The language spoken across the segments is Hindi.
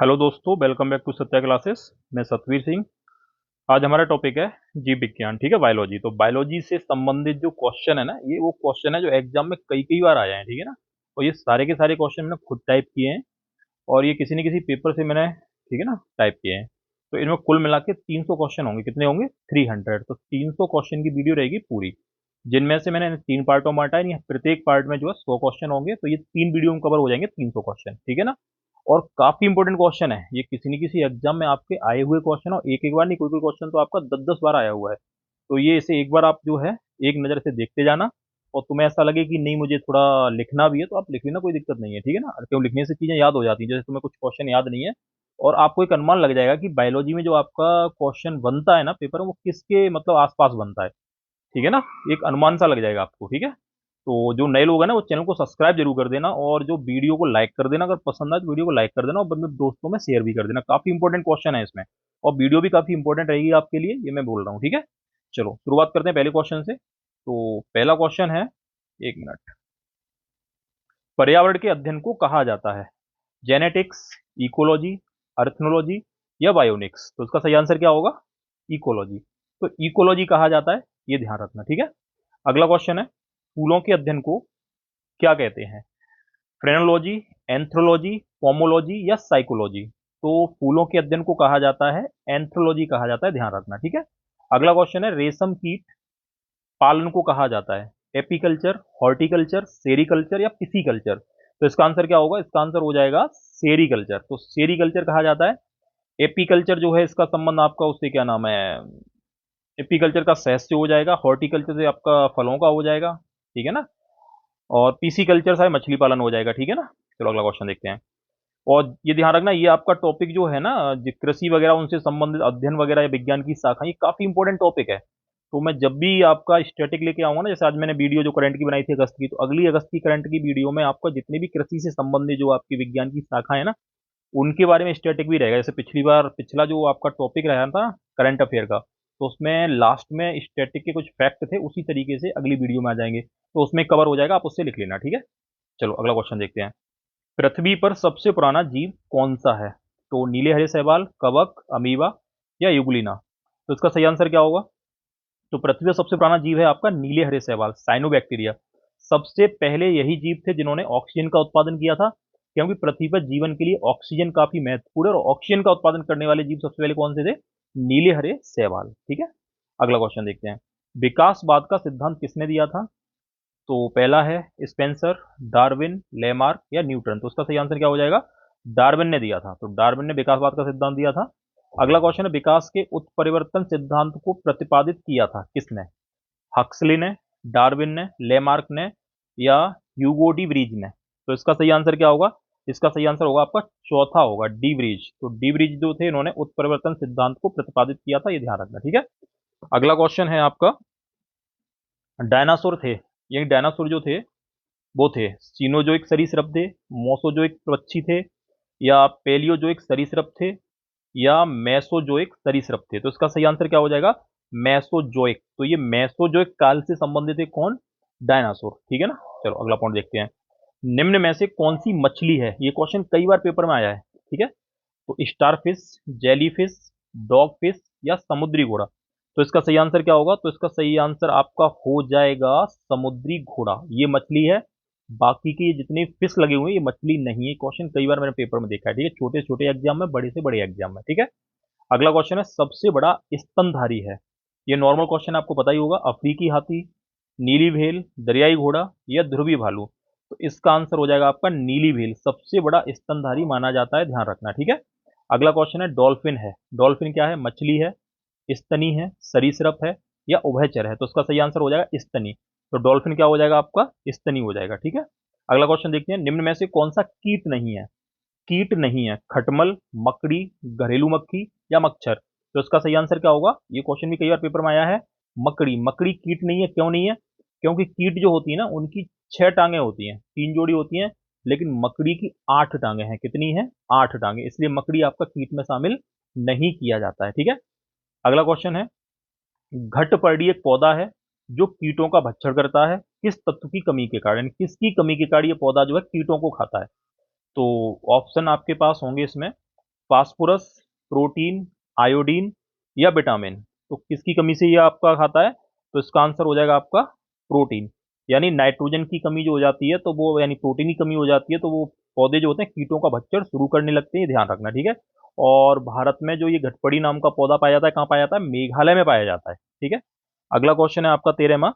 हेलो दोस्तों, welcome back to Satya classes. मैं सतवीर सिंह। आज हमारा टॉपिक है जीव विज्ञान, ठीक है, बायोलॉजी। तो बायोलॉजी से संबंधित जो क्वेश्चन है ना, ये वो क्वेश्चन है जो एग्जाम में कई कई बार आए हैं, ठीक है ना। और ये सारे के सारे क्वेश्चन मैंने खुद टाइप किए हैं और ये किसी न किसी पेपर से मैंने, ठीक है ना, टाइप किए हैं। तो इनमें कुल मिला के 300 क्वेश्चन होंगे। कितने होंगे? 300। तो 300 क्वेश्चन की वीडियो रहेगी पूरी, जिनमें से मैंने 3 पार्टों में बांटा है। प्रत्येक पार्ट में जो है 100 क्वेश्चन होंगे, तो ये 3 वीडियो में कवर हो जाएंगे 300 क्वेश्चन, ठीक है ना। और काफी इंपॉर्टेंट क्वेश्चन है ये, किसी न किसी एग्जाम में आपके आए हुए क्वेश्चन, और एक एक बार नहीं, कोई कोई क्वेश्चन तो आपका 10-10 बार आया हुआ है। तो ये इसे एक बार आप जो है एक नज़र से देखते जाना। और तुम्हें ऐसा लगे कि नहीं मुझे थोड़ा लिखना भी है, तो आप लिख लेना, कोई दिक्कत नहीं है, ठीक है ना। क्यों, लिखने से चीजें याद हो जाती हैं। जैसे तुम्हें कुछ क्वेश्चन याद नहीं है और आपको एक अनुमान लग जाएगा कि बायोलॉजी में जो आपका क्वेश्चन बनता है ना पेपर में, वो किसके मतलब आसपास बनता है, ठीक है ना। एक अनुमान सा लग जाएगा आपको, ठीक है। तो जो नए लोग हैं ना, वो चैनल को सब्सक्राइब जरूर कर देना और जो वीडियो को लाइक कर देना। अगर पसंद आए तो वीडियो को लाइक कर देना और अपने दोस्तों में शेयर भी कर देना। काफी इंपॉर्टेंट क्वेश्चन है इसमें और वीडियो भी काफी इंपॉर्टेंट रहेगी आपके लिए, ये मैं बोल रहा हूँ, ठीक है। चलो शुरुआत करते हैं पहले क्वेश्चन से। तो पहला क्वेश्चन है, एक मिनट। पर्यावरण के अध्ययन को कहा जाता है जेनेटिक्स, इकोलॉजी, अर्थनोलॉजी या बायोनिक्स? तो इसका सही आंसर क्या होगा? इकोलॉजी। तो इकोलॉजी कहा जाता है, ये ध्यान रखना, ठीक है। अगला क्वेश्चन है, फूलों के अध्ययन को क्या कहते हैं? फ्रेनोलॉजी, एंथ्रोलॉजी, पोमोलॉजी या साइकोलॉजी? तो फूलों के अध्ययन को कहा जाता है एंथ्रोलॉजी कहा जाता है, ध्यान रखना, ठीक है। अगला क्वेश्चन है, रेशम कीट पालन को कहा जाता है एपीकल्चर, हॉर्टिकल्चर, सेरीकल्चर या पिसीकल्चर? तो इसका आंसर क्या होगा? इसका आंसर हो जाएगा सेरीकल्चर। तो सेरीकल्चर कहा जाता है। एपीकल्चर जो है इसका संबंध आपका उससे क्या नाम है, एपीकल्चर का सहज से हो जाएगा, हॉर्टिकल्चर से आपका फलों का हो जाएगा, ठीक है ना। और पीसी कल्चर से मछली पालन हो जाएगा, ठीक है ना। चलो अगला क्वेश्चन देखते हैं। और ये ध्यान रखना, ये आपका टॉपिक जो है ना, जो कृषि वगैरह उनसे संबंधित अध्ययन वगैरह या विज्ञान की शाखा, ये काफी इंपॉर्टेंट टॉपिक है। तो मैं जब भी आपका स्टैटिक लेके आऊंगा ना, जैसे आज मैंने वीडियो जो करंट की बनाई थी अगस्त की, तो अगली अगस्त की करंट की वीडियो में आपको जितने भी कृषि से संबंधित जो आपकी विज्ञान की शाखा है ना, उनके बारे में स्टैटिक भी रहेगा। जैसे पिछली बार पिछला जो आपका टॉपिक रहा था करंट अफेयर का, तो उसमें लास्ट में स्टैटिक के कुछ फैक्ट थे, उसी तरीके से अगली वीडियो में आ जाएंगे, तो उसमें कवर हो जाएगा, आप उससे लिख लेना, ठीक है। चलो अगला क्वेश्चन देखते हैं। पृथ्वी पर सबसे पुराना जीव कौन सा है? तो नीले हरे शैवाल, कवक, अमीबा या यूग्लिना? तो इसका सही आंसर क्या होगा? तो पृथ्वी पर सबसे पुराना जीव है आपका नीले हरे शैवाल, साइनोबैक्टीरिया। सबसे पहले यही जीव थे जिन्होंने ऑक्सीजन का उत्पादन किया था, क्योंकि पृथ्वी पर जीवन के लिए ऑक्सीजन काफी महत्वपूर्ण है और ऑक्सीजन का उत्पादन करने वाले जीव सबसे पहले कौन से थे? नीले हरे शैवाल, ठीक है। अगला क्वेश्चन देखते हैं। विकासवाद का सिद्धांत किसने दिया था? तो पहला है स्पेंसर, डार्विन, लेमार्क या न्यूटन? तो उसका सही आंसर क्या हो जाएगा? डार्विन ने दिया था। तो डार्विन ने विकासवाद का सिद्धांत दिया था। अगला क्वेश्चन है, विकास के उत्परिवर्तन सिद्धांत को प्रतिपादित किया था किसने? हक्सली ने, डार्विन ने, लेमार्क ने या ह्यूगो डी व्रीज ने? तो इसका सही आंसर क्या होगा? इसका सही आंसर होगा आपका चौथा होगा, डी व्रीज। तो डी व्रीज जो थे, इन्होंने उत्परिवर्तन सिद्धांत को प्रतिपादित किया था, ये ध्यान रखना, ठीक है। अगला क्वेश्चन है आपका, डायनासोर थे, ये डायनासोर जो थे वो थे सीनोजोइक सरीसृप थे, मोसोजोइक पक्षी थे या पेलियोजोइक सरीसृप थे या मेसोजोइक सरीसृप थे? तो इसका सही आंसर क्या हो जाएगा? मेसोजोइक। तो ये मेसोजोइक काल से संबंधित है कौन? डायनासोर, ठीक है ना। चलो अगला पॉइंट देखते हैं। निम्न में से कौन सी मछली है? ये क्वेश्चन कई बार पेपर में आया है, ठीक है। तो स्टारफिश, जेलीफिश, डॉगफिश या समुद्री घोड़ा? तो इसका सही आंसर क्या होगा? तो इसका सही आंसर आपका हो जाएगा समुद्री घोड़ा, ये मछली है। बाकी के ये जितने फिश लगे हुए हैं ये मछली नहीं है। क्वेश्चन कई बार मैंने पेपर में देखा है, ठीक है, छोटे छोटे एग्जाम में, बड़े से बड़े एग्जाम में, ठीक है। अगला क्वेश्चन है, सबसे बड़ा स्तनधारी है? ये नॉर्मल क्वेश्चन आपको पता ही होगा। अफ्रीकी हाथी, नीली भेल, दरियाई घोड़ा या ध्रुवी भालू? तो इसका आंसर हो जाएगा आपका नीली भेल, सबसे बड़ा स्तनधारी माना जाता है, ध्यान रखना, ठीक है। अगला क्वेश्चन है, डॉल्फिन है। डॉल्फिन क्या है? मछली है, स्तनी है, सरीसृप है या उभयचर है? तो इसका सही आंसर हो जाएगा स्तनी। तो डॉल्फिन क्या हो जाएगा आपका? स्तनी हो जाएगा, ठीक है। अगला क्वेश्चन देखते हैं, निम्न में से कौन सा कीट नहीं है? कीट नहीं है, खटमल, मकड़ी, घरेलू मक्खी या मच्छर? तो इसका सही आंसर क्या होगा? ये क्वेश्चन भी कई बार पेपर में आया है। मकड़ी, मकड़ी कीट नहीं है। क्यों नहीं है? क्योंकि कीट जो होती है ना, उनकी 6 टांगे होती हैं, 3 जोड़ी होती हैं, लेकिन मकड़ी की 8 टांगे हैं। कितनी है? 8 टांगे, इसलिए मकड़ी आपका कीट में शामिल नहीं किया जाता है, ठीक है। अगला क्वेश्चन है, घटपर्डी एक पौधा है जो कीटों का भक्षण करता है, किस तत्व की कमी के कारण? किसकी कमी के कारण ये पौधा जो है कीटों को खाता है? तो ऑप्शन आपके पास होंगे इसमें, फास्फोरस, प्रोटीन, आयोडीन या विटामिन। तो किसकी कमी से ये आपका खाता है? तो इसका आंसर हो जाएगा आपका प्रोटीन। यानी नाइट्रोजन की कमी जो हो जाती है तो वो, यानी प्रोटीन की कमी हो जाती है तो वो पौधे जो होते हैं कीटों का भक्षण शुरू करने लगते हैं, ध्यान रखना, ठीक है। और भारत में जो ये घटपड़ी नाम का पौधा पाया जाता है, कहाँ पाया जाता है? मेघालय में पाया जाता है, ठीक है। अगला क्वेश्चन है आपका 13वां।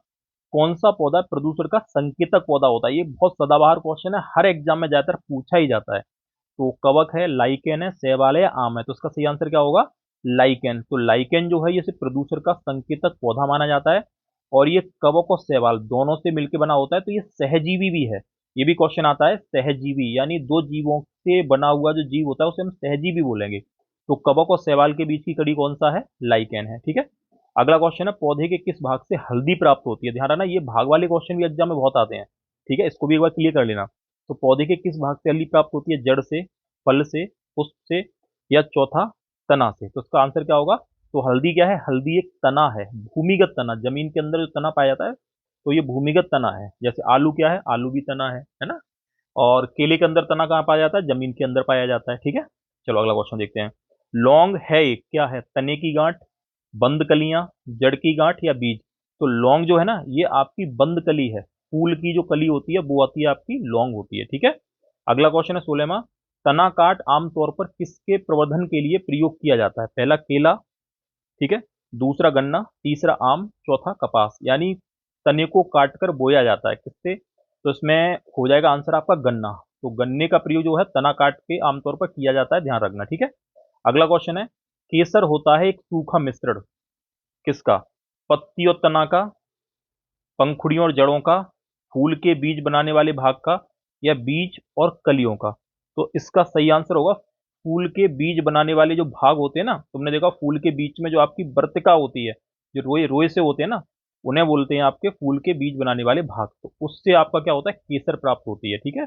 कौन सा पौधा प्रदूषण का संकेतक पौधा होता है? ये बहुत सदाबहार क्वेश्चन है, हर एग्जाम में ज्यादातर पूछा ही जाता है। तो कवक है, लाइकेन है, शैवाल है या आम है? तो इसका सही आंसर क्या होगा? लाइकेन। तो लाइकेन जो है ये सिर्फ प्रदूषण का संकेतक पौधा माना जाता है, और ये कवक और शैवाल दोनों से मिलकर बना होता है, तो ये सहजीवी भी है। ये भी क्वेश्चन आता है, सहजीवी यानी दो जीवों से बना हुआ जो जीव होता है उसे हम सहजीवी बोलेंगे। तो कवक और शैवाल के बीच की कड़ी कौन सा है? लाइकेन है, ठीक है। अगला क्वेश्चन है, पौधे के किस भाग से हल्दी प्राप्त होती है? ध्यान रखना, ये भाग वाले क्वेश्चन भी एग्जाम में बहुत आते हैं, ठीक है, इसको भी एक बार क्लियर कर लेना। तो पौधे के किस भाग से हल्दी प्राप्त होती है? जड़ से, फल से, पुष्प से, या चौथा तना से? तो इसका आंसर क्या होगा? तो हल्दी क्या है? हल्दी एक तना है, भूमिगत तना, जमीन के अंदर जो तना पाया जाता है तो ये भूमिगत तना है। जैसे आलू क्या है? आलू भी तना है ना। और केले के अंदर तना कहाँ पाया जाता है? जमीन के अंदर पाया जाता है, ठीक है। चलो अगला क्वेश्चन देखते हैं। लौंग है एक, क्या है? तने की गांठ, बंद कलियां, जड़ की गांठ या बीज? तो लौंग जो है ना ये आपकी बंद कली है, फूल की जो कली होती है वो आती है आपकी लौंग होती है, ठीक है। अगला क्वेश्चन है 16वां। तना काट आमतौर पर किसके प्रवर्धन के लिए प्रयोग किया जाता है? पहला केला, ठीक है, दूसरा गन्ना, तीसरा आम, चौथा कपास। यानी तने को काटकर बोया जाता है किससे? तो इसमें हो जाएगा आंसर आपका गन्ना। तो गन्ने का प्रयोग जो है तना काट के आमतौर पर किया जाता है, ध्यान रखना, ठीक है। अगला क्वेश्चन है, केसर होता है एक सूखा मिश्रण किसका? पत्ती और तना का, पंखुड़ियों और जड़ों का, फूल के बीज बनाने वाले भाग का, या बीज और कलियों का? तो इसका सही आंसर होगा फूल के बीज बनाने वाले जो भाग होते हैं ना, तुमने देखा फूल के बीच में जो आपकी वर्तिका होती है, जो रोए रोए से होते हैं ना, उन्हें बोलते हैं आपके फूल के बीज बनाने वाले भाग। तो उससे आपका क्या होता है? केसर प्राप्त होती है, ठीक है।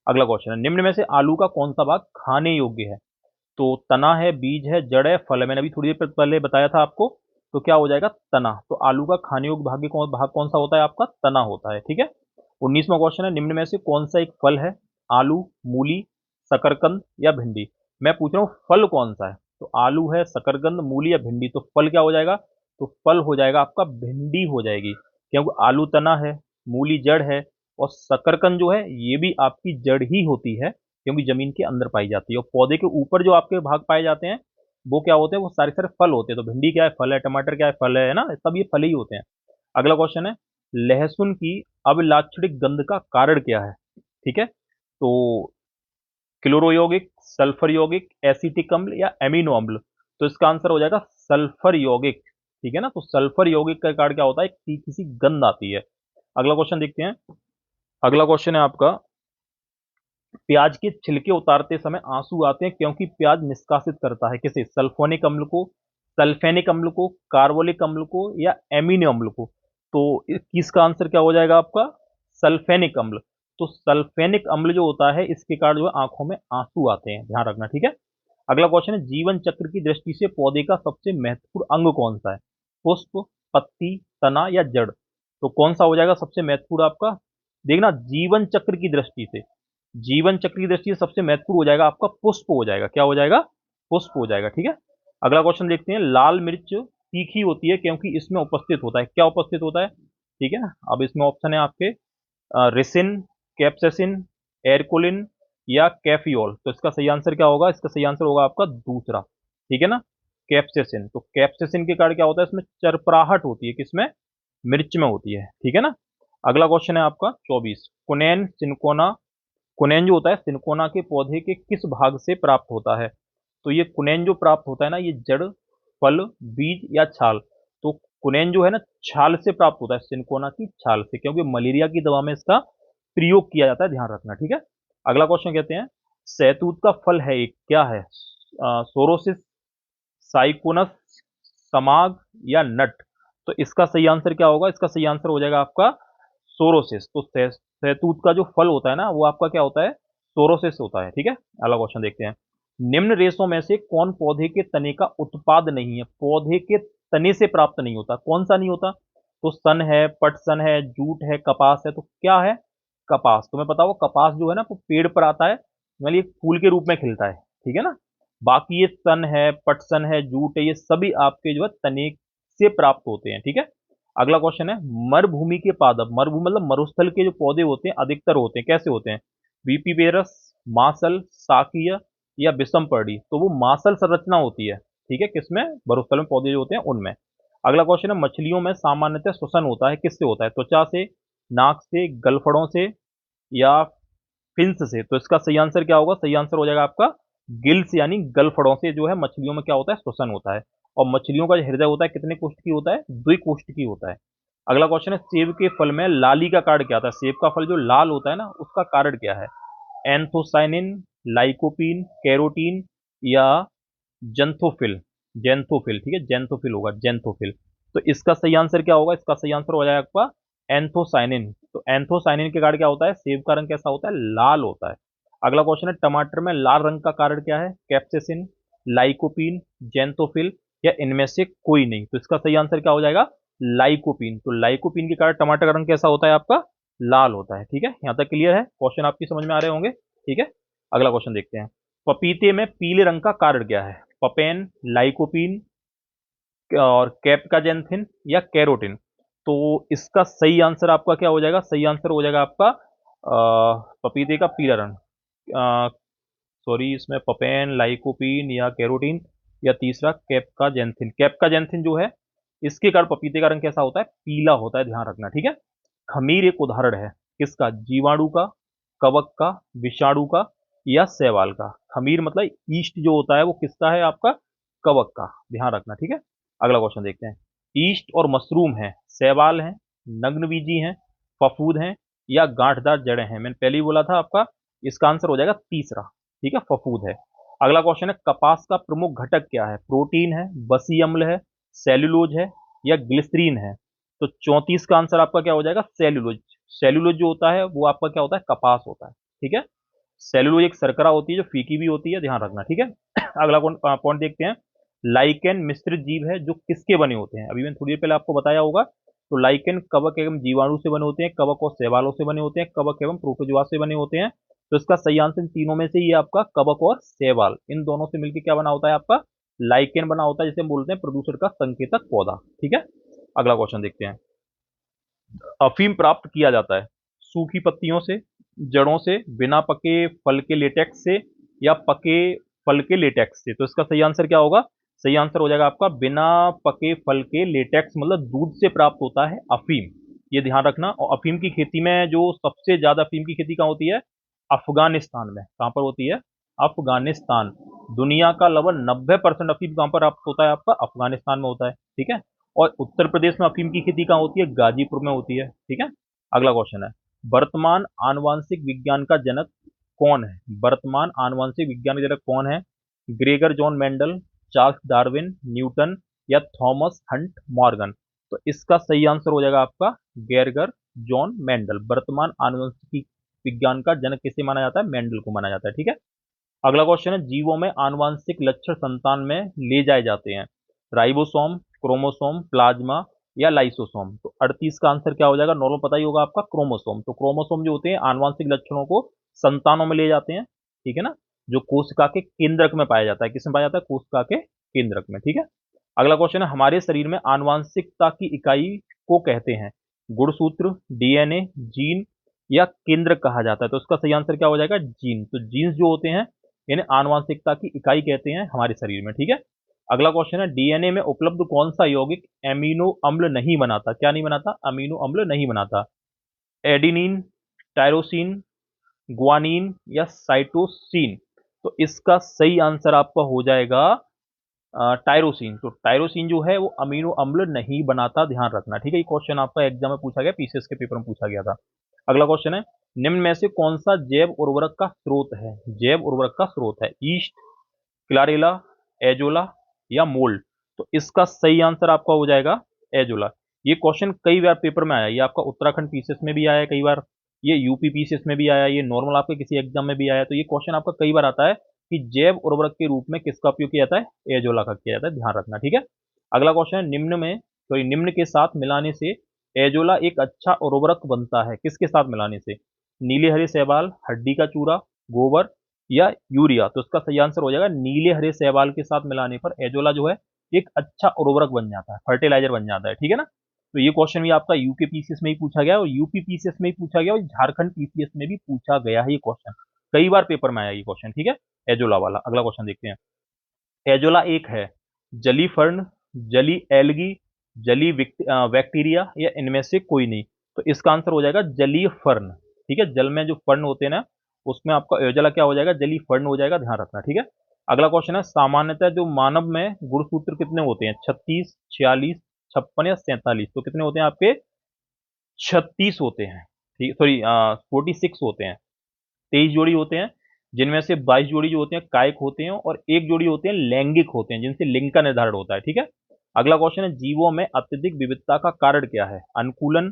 अगला क्वेश्चन है, निम्न में से आलू का कौन सा भाग खाने योग्य है? तो तना है, बीज है, जड़ है, फल है। मैंने अभी थोड़ी देर पहले बताया था आपको। तो क्या हो जाएगा? तना। तो आलू का खाने योग्य भाग कौन सा होता है? आपका तना होता है, ठीक है। 19वां क्वेश्चन है, निम्न में से कौन सा एक फल है? आलू, मूली, शकरकंद या भिंडी? मैं पूछ रहा हूँ फल कौन सा है। तो आलू है, शकरकंद, मूली या भिंडी? तो फल क्या हो जाएगा? तो फल हो जाएगा आपका भिंडी हो जाएगी, क्योंकि आलू तना है, मूली जड़ है, और शकरकंद जो है ये भी आपकी जड़ ही होती है, क्योंकि जमीन के अंदर पाई जाती है। और पौधे के ऊपर जो आपके भाग पाए जाते हैं वो क्या होते हैं? वो सारे सारे फल होते हैं। तो भिंडी क्या है? फल है। टमाटर क्या है? फल है ना, सब ये फल ही होते हैं। अगला क्वेश्चन है, लहसुन की अविलाक्षणिक गंध का कारण क्या है? ठीक है, तो क्लोरो यौगिक, सल्फर यौगिक, एसिटिक अम्ल या एमिनो अम्ल? तो इसका आंसर हो जाएगा सल्फर यौगिक, ठीक है ना। तो सल्फर यौगिक का कारण क्या होता है? एक तीखी सी गंध आती है। अगला क्वेश्चन देखते हैं। अगला क्वेश्चन है आपका, प्याज के छिलके उतारते समय आंसू आते हैं क्योंकि प्याज निष्कासित करता है किसे? सल्फोनिक अम्ल को, सल्फेनिक अम्ल को, कार्बोलिक अम्ल को, या एमिनो अम्ल को? तो इसका आंसर क्या हो जाएगा आपका? सल्फेनिक अम्ल। तो सल्फेनिक अम्ल जो होता है इसके कारण जो है आंखों में आंसू आते हैं, ध्यान रखना, ठीक है। अगला क्वेश्चन है, जीवन चक्र की दृष्टि से पौधे का सबसे महत्वपूर्ण अंग कौन सा है? पुष्प, पत्ती, तना या जड़? तो कौन सा हो जाएगा सबसे महत्वपूर्ण आपका? देखना, जीवन चक्र की दृष्टि से, जीवन चक्र की दृष्टि से सबसे महत्वपूर्ण हो जाएगा आपका पुष्प हो जाएगा। क्या हो जाएगा? पुष्प हो जाएगा, ठीक है। अगला क्वेश्चन देखते हैं, लाल मिर्च तीखी होती है क्योंकि इसमें उपस्थित होता है, क्या उपस्थित होता है? ठीक है ना। अब इसमें ऑप्शन है आपके रिसिन, कैप्सेसिन, एरकोलिन या कैफियोल? तो इसका सही आंसर क्या होगा? इसका सही आंसर होगा आपका दूसरा, ठीक है ना, कैप्सेसिन। तो कैप्सेसिन के कारण क्या होता है? इसमें चरपराहट होती है, किसमें? मिर्च में होती है, ठीक है ना। अगला क्वेश्चन है आपका 24, कुनैन सिनकोना, कुनैन जो होता है सिनकोना के पौधे के किस भाग से प्राप्त होता है? तो ये कुनैन जो प्राप्त होता है ना, ये जड़, फल, बीज या छाल? तो कुनैन जो है ना छाल से प्राप्त होता है, सिनकोना की छाल से, क्योंकि मलेरिया की दवा में इसका प्रयोग किया जाता है, ध्यान रखना, ठीक है। अगला क्वेश्चन कहते हैं, सहतूत का फल है एक, क्या है? सोरोसिस, साइकोनस, समाग या नट? तो इसका सही आंसर क्या होगा? इसका सही आंसर हो जाएगा आपका सोरोसिस। तो सहतूत का जो फल होता है ना वो आपका क्या होता है? सोरोसिस होता है, ठीक है। अगला क्वेश्चन देखते हैं, निम्न रेशों में से कौन पौधे के तने का उत्पाद नहीं है? पौधे के तने से प्राप्त नहीं होता, कौन सा नहीं होता? तो सन है, पटसन है, जूट है, कपास है। तो क्या है? कपास। तुम्हें पता हो कपास जो है ना वो पेड़ पर आता है, मतलब एक फूल के रूप में खिलता है, ठीक है ना। बाकी ये सन है, पटसन है, जूट है, ये सभी आपके जो है तने से प्राप्त होते हैं। ठीक है। अगला क्वेश्चन है मरुभूमि के पादप, मरुभूमि मतलब मरुस्थल के जो पौधे होते हैं अधिकतर होते हैं, कैसे होते हैं? वीपीवेरस, मासल, साकीय या विषमपर्णी। तो वो मासल संरचना होती है। ठीक है, किसमें? मरुस्थल में पौधे जो होते हैं उनमें। अगला क्वेश्चन है मछलियों में सामान्यतः श्वसन होता है, किससे होता है? त्वचा से, नाक से, गलफड़ों से या फिन्स से। तो इसका सही आंसर क्या होगा? सही आंसर हो जाएगा आपका गिल्स यानी गलफड़ों से जो है मछलियों में क्या होता है? श्वसन होता है। और मछलियों का जो हृदय होता है कितने कोष्ठ की होता है? द्विकोष्ठ की होता है। अगला क्वेश्चन है सेब के फल में लाली का कारण क्या होता है? सेब का फल जो लाल होता है ना, उसका कारण क्या है? एंथोसाइनिन, लाइकोपीन, कैरोटीन या जेंथोफिल। जेंथोफिल, ठीक है, जेंथोफिल होगा, जेंथोफिल। तो इसका सही आंसर क्या होगा? इसका सही आंसर हो जाएगा आपका एंथोसाइनिन। तो एंथोसाइनिन के कारण क्या होता है? सेब का रंग कैसा होता है? लाल होता है। अगला क्वेश्चन है टमाटर में लाल रंग का कारण क्या है? कैप्सेसिन, लाइकोपीन, जेंथोफिल या इनमें से कोई नहीं। तो इसका सही आंसर क्या हो जाएगा? लाइकोपीन। तो लाइकोपीन के कारण टमाटर का रंग कैसा होता है आपका? लाल होता है। ठीक है, यहां तक क्लियर है? क्वेश्चन आपकी समझ में आ रहे होंगे। ठीक है, अगला क्वेश्चन देखते हैं। पपीते में पीले रंग का कारण क्या है? पपेन, लाइकोपीन और कैप्काजेंथिन या कैरोटीन। तो इसका सही आंसर आपका क्या हो जाएगा? सही आंसर हो जाएगा आपका पपीते का पीला रंग। सॉरी, इसमें पपेन, लाइकोपीन या कैरोटीन या तीसरा कैप्काजेंथिन। कैप्काजेंथिन जो है इसके कारण पपीते का रंग कैसा होता है? पीला होता है, ध्यान रखना। ठीक है। खमीर एक उदाहरण है किसका? जीवाणु का, कवक का, विषाणु का या शैवाल का। खमीर मतलब ईस्ट जो होता है वो किसका है? आपका कवक का, ध्यान रखना। ठीक है, अगला क्वेश्चन देखते हैं। ईस्ट और मशरूम है, शैवाल है, नग्नबीजी है, फफूद है या गांठदार जड़ें हैं। मैंने पहले ही बोला था आपका इसका आंसर हो जाएगा तीसरा। ठीक है, फफूद है। अगला क्वेश्चन है कपास का प्रमुख घटक क्या है? प्रोटीन है, बसी अम्ल है, सेल्यूलोज है या ग्लिसरीन है। तो 34 का आंसर आपका क्या हो जाएगा? सेल्यूलोज। सेल्यूलोज जो होता है वो आपका क्या होता है? कपास होता है। ठीक है, सेल्यूलोज एक शर्करा होती है जो फीकी भी होती है, ध्यान रखना। ठीक है। अगला पॉइंट देखते हैं। लाइकेन मिश्रित जीव है जो किसके बने होते हैं? अभी मैंने थोड़ी देर पहले आपको बताया होगा। तो लाइकेन कवक एवं जीवाणु से बने होते हैं, कवक और शैवालों से बने होते हैं, कवक एवं प्रोटोजोआ से बने होते हैं। तो इसका सही आंसर इन तीनों में से ये आपका कवक और शैवाल, इन दोनों से मिलकर क्या बना होता है? आपका लाइकेन बना होता है, जिसे हम बोलते हैं प्रदूषण का संकेतक पौधा। ठीक है, अगला क्वेश्चन देखते हैं। अफीम प्राप्त किया जाता है सूखी पत्तियों से, जड़ों से, बिना पके फल के लेटेक्स से या पके फल के लेटेक्स से। तो इसका सही आंसर क्या होगा? सही आंसर हो जाएगा आपका बिना पके फल के लेटेक्स, मतलब दूध से प्राप्त होता है अफीम। ये ध्यान रखना। और अफीम की खेती में जो सबसे ज्यादा अफीम की खेती कहाँ होती है? अफगानिस्तान में। कहाँ पर होती है? अफगानिस्तान। दुनिया का लगभग 90% अफीम कहाँ पर प्राप्त होता है? आपका अफगानिस्तान में होता है। ठीक है। और उत्तर प्रदेश में अफीम की खेती कहाँ होती है? गाजीपुर में होती है। ठीक है, अगला क्वेश्चन है वर्तमान आनुवांशिक विज्ञान का जनक कौन है? वर्तमान आनुवांशिक विज्ञान का जनक कौन है? Gregor John Mendel, Charles Darwin, Newton या थॉमस हंट मॉर्गन। तो इसका सही आंसर हो जाएगा आपका गेरगर जॉन मेंडल। वर्तमान आनुवंशिक विज्ञान का जनक किसे माना जाता है? मेंडल को माना जाता है। ठीक है, अगला क्वेश्चन है जीवों में आनुवंशिक लक्षण संतान में ले जाए जाते हैं, राइबोसोम, क्रोमोसोम, प्लाज्मा या लाइसोसोम। तो 38 का आंसर क्या हो जाएगा? नॉर्मल पता ही होगा आपका, क्रोमोसोम। तो क्रोमोसोम जो होते हैं आनुवंशिक लक्षणों को संतानों में ले जाते हैं। ठीक है ना, जो कोशिका के केंद्रक में पाया जाता है। किसमें पाया जाता है? कोशिका के केंद्रक में। ठीक है, अगला क्वेश्चन है हमारे शरीर में आनुवंशिकता की इकाई को कहते हैं गुणसूत्र, डीएनए, जीन या केंद्रक कहा जाता है। तो इसका सही आंसर क्या हो जाएगा? जीन। तो जीन्स जो होते हैं इन्हें आनुवंशिकता की इकाई कहते हैं हमारे शरीर में। ठीक है, अगला क्वेश्चन है डीएनए में उपलब्ध कौन सा यौगिक एमिनो अम्ल नहीं बनाता? क्या नहीं बनाता? अमीनो अम्ल नहीं बनाता। एडिनिन, टायरोसिन, गुआनिन या साइटोसिन। तो इसका सही आंसर आपका हो जाएगा टायरोसिन। तो टायरोसिन जो है वो अमीनो अम्ल नहीं बनाता, ध्यान रखना। ठीक है, ये क्वेश्चन आपका एग्जाम में पूछा गया, पीसीएस के पेपर में पूछा गया था। अगला क्वेश्चन है निम्न में से कौन सा जैव उर्वरक का स्रोत है? जैव उर्वरक का स्रोत है ईस्ट, क्लारेला, एजोला या मोल्ड। तो इसका सही आंसर आपका हो जाएगा एजोला। ये क्वेश्चन कई बार पेपर में आया, ये आपका उत्तराखंड पीसीएस में भी आया है कई बार, ये यूपी पीसीएस में भी आया, ये नॉर्मल आपके किसी एग्जाम में भी आया। तो ये क्वेश्चन आपका कई बार आता है कि जैव उर्वरक के रूप में किसका उपयोग किया जाता है? एजोला का किया जाता है, ध्यान रखना। ठीक है, अगला क्वेश्चन है निम्न के साथ मिलाने से एजोला एक अच्छा उर्वरक बनता है, किसके साथ मिलाने से? नीले हरे शैवाल, हड्डी का चूरा, गोबर या यूरिया? तो इसका सही आंसर हो जाएगा नीले हरे शैवाल के साथ मिलाने पर एजोला जो है एक अच्छा उर्वरक बन जाता है, फर्टिलाइजर बन जाता है, ठीक है ना। तो ये क्वेश्चन भी आपका यूके पीसीएस में ही पूछा गया और यूपी पीसीएस में ही पूछा गया और झारखंड पीसीएस में भी पूछा गया है ये क्वेश्चन। कई बार पेपर में आया ये क्वेश्चन, ठीक है। एजोला वाला अगला क्वेश्चन देखते हैं। एजोला एक है जली फर्न, जली एल्गी, जली बैक्टीरिया या इनमें से कोई नहीं? तो इसका आंसर हो जाएगा जलीय फर्न, ठीक है। जल में जो फर्न होते हैं ना, उसमें आपका एजोला क्या हो जाएगा, जली फर्न हो जाएगा, ध्यान रखना, ठीक है। अगला क्वेश्चन है सामान्यतः जो मानव में गुणसूत्र कितने होते हैं, 36, 46, 56 या 47? तो कितने होते हैं आपके, 36 होते हैं, ठीक, सॉरी 46 होते हैं। 23 जोड़ी होते हैं, जिनमें से 22 जोड़ी जो होते हैं कायिक होते हैं और एक जोड़ी होते हैं लैंगिक होते हैं, जिनसे लिंग का निर्धारण होता है, ठीक है। अगला क्वेश्चन है जीवों में अत्यधिक विविधता का कारण क्या है, अनुकूलन,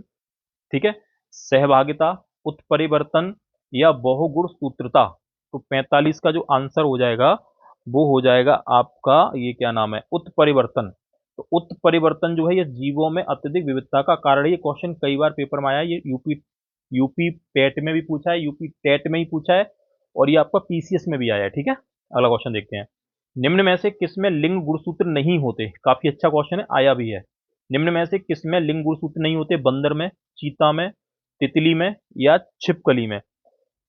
ठीक है, सहभागिता, उत्परिवर्तन या बहुगुण सूत्रता? तो 45 का जो आंसर हो जाएगा वो हो जाएगा आपका, ये क्या नाम है, उत्परिवर्तन। तो उत्परिवर्तन जो है ये जीवों में अत्यधिक विविधता का कारण है। ये क्वेश्चन कई बार पेपर में आया है, ये यूपी यूपी पेट में भी पूछा है, यूपी टेट में ही पूछा है और ये आपका पीसीएस में भी आया है, ठीक है। अगला क्वेश्चन देखते हैं। निम्न में से किसमें लिंग गुणसूत्र नहीं होते? काफी अच्छा क्वेश्चन है, आया भी है। निम्न में से किसमें लिंग गुणसूत्र नहीं होते, बंदर में, चीता में, तितली में या छिपकली में?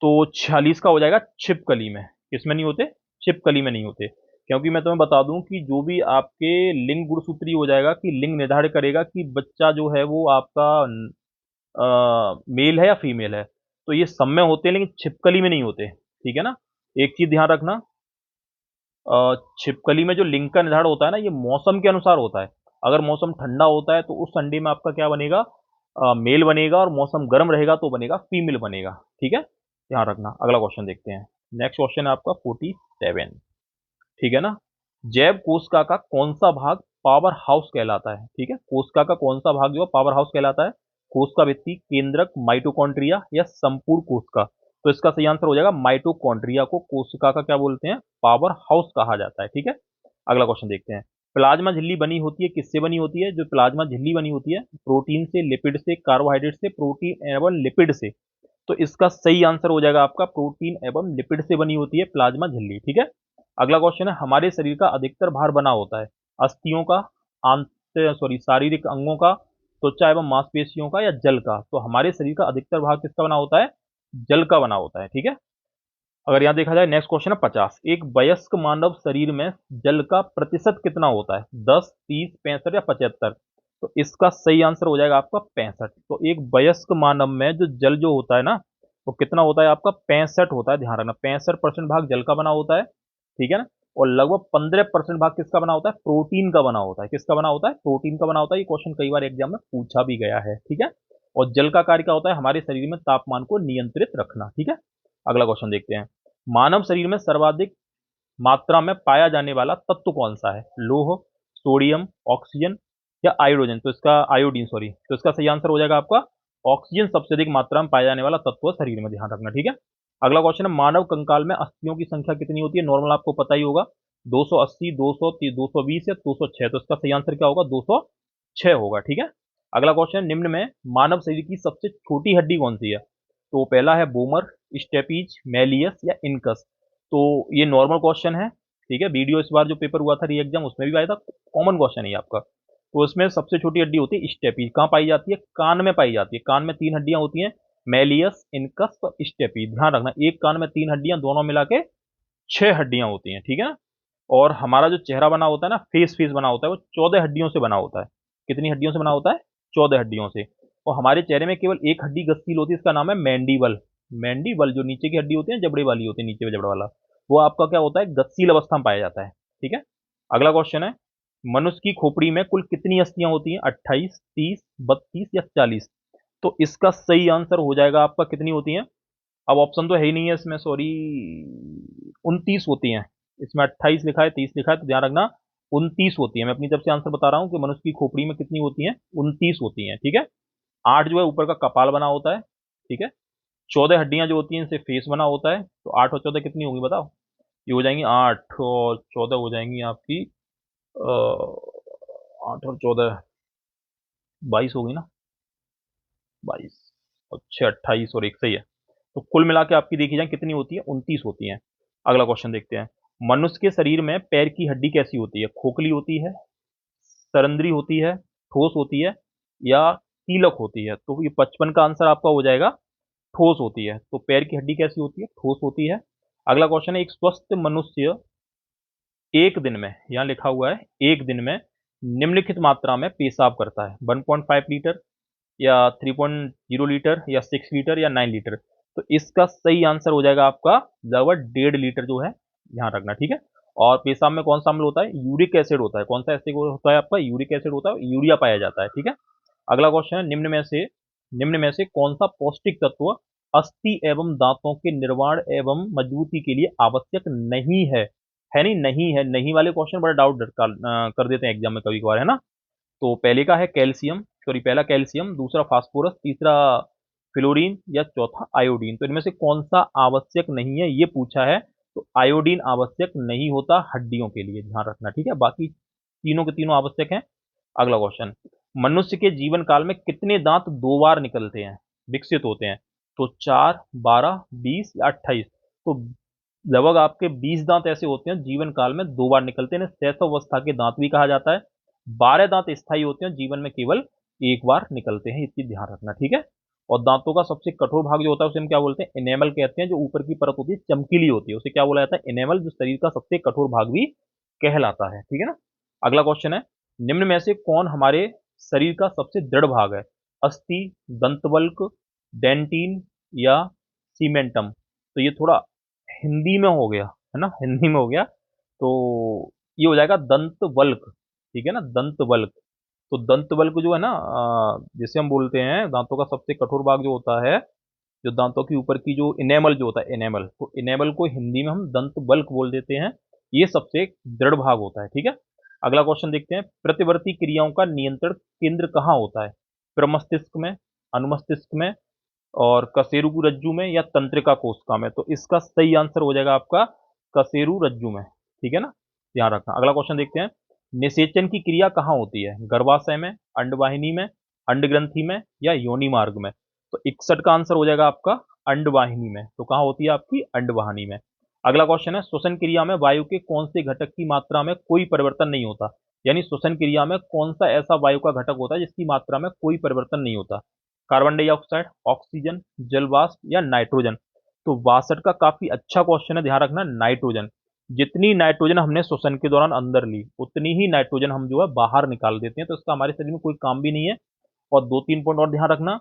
तो 46 का हो जाएगा छिपकली में। किसमें नहीं होते, छिपकली में नहीं होते। क्योंकि मैं तुम्हें बता दूं कि जो भी आपके लिंग गुणसूत्री हो जाएगा कि लिंग निर्धारित करेगा कि बच्चा जो है वो आपका मेल है या फीमेल है, तो ये सब में होते हैं लेकिन छिपकली में नहीं होते, ठीक है ना। एक चीज ध्यान रखना, छिपकली में जो लिंग का निर्धारण होता है ना, ये मौसम के अनुसार होता है। अगर मौसम ठंडा होता है तो उस अंडे में आपका क्या बनेगा, मेल बनेगा, और मौसम गर्म रहेगा तो बनेगा फीमेल बनेगा, ठीक है, ध्यान रखना। अगला क्वेश्चन देखते हैं। नेक्स्ट क्वेश्चन है आपका 47, ठीक है ना। जैव कोशिका का कौन सा भाग पावर हाउस कहलाता है, ठीक है। कोशिका का कौन सा भाग जो है पावर हाउस कहलाता है, कोशिका भित्ति, केंद्रक, माइटोकॉन्ड्रिया या संपूर्ण कोशिका? तो इसका सही आंसर हो जाएगा माइटोकॉन्ड्रिया को कोशिका का क्या बोलते हैं, पावर हाउस कहा जाता है, ठीक है। अगला क्वेश्चन देखते हैं। प्लाज्मा झिल्ली बनी होती है किससे बनी होती है, जो प्लाज्मा झिल्ली बनी होती है प्रोटीन से, लिपिड से, कार्बोहाइड्रेट से, प्रोटीन एवं लिपिड से? तो इसका सही आंसर हो जाएगा आपका प्रोटीन एवं लिपिड से बनी होती है प्लाज्मा झिल्ली, ठीक है। अगला क्वेश्चन है हमारे शरीर का अधिकतर भार बना होता है अस्थियों का, शारीरिक अंगों का, त्वचा एवं मांसपेशियों का या जल का? तो हमारे शरीर का अधिकतर भाग किसका बना होता है, जल का बना होता है, ठीक है। अगर यहाँ देखा जाए नेक्स्ट क्वेश्चन है 50, एक वयस्क मानव शरीर में जल का प्रतिशत कितना होता है, 10, 30, 65 या 75? तो इसका सही आंसर हो जाएगा आपका 65। तो एक वयस्क मानव में जो जल जो होता है ना, वो कितना होता है आपका, 65 होता है, ध्यान रखना। 65% भाग जल का बना होता है, ठीक है ना। और लगभग 15% भाग किसका बना होता है, प्रोटीन का बना होता है। किसका बना होता है, प्रोटीन का बना होता है। ये क्वेश्चन कई बार एग्जाम में पूछा भी गया है, ठीक है। और जल का कार्य क्या होता है, हमारे शरीर में तापमान को नियंत्रित रखना, ठीक है। अगला क्वेश्चन देखते हैं। मानव शरीर में सर्वाधिक मात्रा में पाया जाने वाला तत्व कौन सा है, लौह, सोडियम, ऑक्सीजन या आयोडीन? तो इसका आयोडीन, सॉरी, तो इसका सही आंसर हो जाएगा आपका ऑक्सीजन सबसे अधिक मात्रा में पाया जाने वाला तत्व है शरीर में, ध्यान रखना, ठीक है। अगला क्वेश्चन है मानव कंकाल में अस्थियों की संख्या कितनी होती है, नॉर्मल आपको पता ही होगा, 280, 200, 220 या 206? तो इसका सही आंसर क्या होगा, 206 होगा, ठीक है। अगला क्वेश्चन, निम्न में मानव शरीर की सबसे छोटी हड्डी कौन सी है? तो पहला है बोमर, स्टेपीज, मेलियस या इनकस? तो ये नॉर्मल क्वेश्चन है, ठीक है। वीडियो इस बार जो पेपर हुआ था री एग्जाम उसमें भी आया था, कॉमन क्वेश्चन है आपका। तो इसमें सबसे छोटी हड्डी होती है स्टेपी, कहाँ पाई जाती है, कान में पाई जाती है। कान में 3 हड्डियां होती हैं, मेलियस, इनकस और स्टेपी, ध्यान रखना। एक कान में 3 हड्डियां, दोनों मिला के 6 हड्डियां होती हैं, ठीक है ना। और हमारा जो चेहरा बना होता है ना, फेस फेस बना होता है, वो 14 हड्डियों से बना होता है। कितनी हड्डियों से बना होता है, 14 हड्डियों से। और हमारे चेहरे में केवल एक हड्डी गतिशील होती है, इसका नाम है मैंडीबल। मैंडीबल जो नीचे की हड्डी होती है, जबड़े वाली होती है, नीचे में जबड़ा वाला, वो आपका क्या होता है, गतिशील अवस्था में पाया जाता है, ठीक है। अगला क्वेश्चन है मनुष्य की खोपड़ी में कुल कितनी अस्थियां होती हैं, 28, 30, 32 या 40? तो इसका सही आंसर हो जाएगा आपका कितनी होती हैं, अब ऑप्शन तो है ही नहीं है इसमें, सॉरी, 29 होती हैं। इसमें 28 लिखा है, 30 लिखा है, तो ध्यान रखना 29 होती है। मैं अपनी तरफ से आंसर बता रहा हूँ कि मनुष्य की खोपड़ी में कितनी होती हैं, 29 होती हैं, ठीक है। 8 जो है ऊपर का कपाल बना होता है, ठीक है। 14 हड्डियां जो होती हैं इनसे फेस बना होता है। तो 8 और 14 कितनी होंगी बताओ, ये हो जाएंगी 8 और 14 हो जाएंगी आपकी 8 और 14 22 होगी ना, 22 और 6 28 और 1 सही है। तो कुल मिला के आपकी देखी जाए कितनी होती है, 29 होती है। अगला क्वेश्चन देखते हैं, मनुष्य के शरीर में पैर की हड्डी कैसी होती है? खोखली होती है, सरंध्री होती है, ठोस होती है, या कीलक होती है? तो ये 55 का आंसर आपका हो जाएगा ठोस होती है। तो पैर की हड्डी कैसी होती है? ठोस होती है। अगला क्वेश्चन है, एक स्वस्थ मनुष्य एक दिन में, यहाँ लिखा हुआ है एक दिन में निम्नलिखित मात्रा में पेशाब करता है, 1.5 लीटर या 3.0 लीटर या 6 लीटर या 9 लीटर। तो इसका सही आंसर हो जाएगा आपका लगभग 1.5 लीटर जो है, ध्यान रखना, ठीक है। और पेशाब में कौन सा अम्ल होता है? यूरिक एसिड होता है। कौन सा एसिड होता है आपका? यूरिक एसिड होता है, यूरिया पाया जाता है, ठीक है। अगला क्वेश्चन है, निम्न में से कौन सा पौष्टिक तत्व अस्थि एवं दांतों के निर्माण एवं मजबूती के लिए आवश्यक नहीं है नहीं, नहीं है, नहीं वाले क्वेश्चन बड़ा डाउट कर देते हैं एग्जाम में कभी कभार, है ना। तो पहले का है कैल्शियम, सॉरी पहला कैल्शियम, दूसरा फास्फोरस, तीसरा फ्लोरीन या चौथा आयोडीन। तो इनमें से कौन सा आवश्यक नहीं है ये पूछा है। तो आयोडीन आवश्यक नहीं होता हड्डियों के लिए, ध्यान रखना, ठीक है। बाकी तीनों के तीनों आवश्यक हैं। अगला क्वेश्चन, मनुष्य के जीवन काल में कितने दांत दो बार निकलते हैं, विकसित होते हैं? तो 4, 12, 20 या 28। तो लगभग आपके 20 दांत ऐसे होते हैं जीवन काल में दो बार निकलते हैं, शैशवावस्था के दांत भी कहा जाता है। 12 दांत स्थायी होते हैं, जीवन में केवल एक बार निकलते हैं, इतनी ध्यान रखना, ठीक है। और दांतों का सबसे कठोर भाग जो होता है उसे हम क्या बोलते हैं? इनेमल कहते हैं। जो ऊपर की परत होती है चमकीली होती है, उसे क्या बोला जाता है? इनेमल, जो शरीर का सबसे कठोर भाग भी कहलाता है, ठीक है ना। अगला क्वेश्चन है, निम्न में से कौन हमारे शरीर का सबसे दृढ़ भाग है? अस्थि, दंतवल्क, डेंटिन या सीमेंटम? तो ये थोड़ा हिंदी में हो गया, है ना, हिंदी में हो गया। तो ये हो जाएगा दंत वल्क, ठीक है ना, दंत वल्क। तो दंत वल्क जो है ना, जिसे हम बोलते हैं दांतों का सबसे कठोर भाग जो होता है, जो दांतों के ऊपर की जो इनेमल जो होता है, इनेमल, तो इनेमल को हिंदी में हम दंत वल्क बोल देते हैं। ये सबसे दृढ़ भाग होता है, ठीक है। अगला क्वेश्चन देखते हैं, प्रतिवर्ती क्रियाओं का नियंत्रण केंद्र कहाँ होता है? प्रमस्तिष्क में, अनुमस्तिष्क में, और कशेरुकी रज्जु में, या तंत्रिका कोशिका में? तो इसका सही आंसर हो जाएगा आपका कशेरु रज्जु में, ठीक है ना, ध्यान रखना। अगला क्वेश्चन देखते हैं, निषेचन की क्रिया कहाँ होती है? गर्भाशय में, अंडवाहिनी में, अंडग्रंथि में, या योनि मार्ग में? तो 61 का आंसर हो जाएगा आपका अंडवाहिनी में। तो कहाँ होती है आपकी? अंडवाहिनी में। अगला क्वेश्चन है, श्वसन क्रिया में वायु के कौन से घटक की मात्रा में कोई परिवर्तन नहीं होता? यानी श्वसन क्रिया में कौन सा ऐसा वायु का घटक होता है जिसकी मात्रा में कोई परिवर्तन नहीं होता? कार्बन डाइऑक्साइड, ऑक्सीजन, जल वाष्प, या नाइट्रोजन? तो 62 का काफी अच्छा क्वेश्चन है, ध्यान रखना, नाइट्रोजन। जितनी नाइट्रोजन हमने श्वसन के दौरान अंदर ली, उतनी ही नाइट्रोजन हम जो है बाहर निकाल देते हैं। तो इसका हमारे शरीर में कोई काम भी नहीं है। और दो तीन पॉइंट और ध्यान रखना,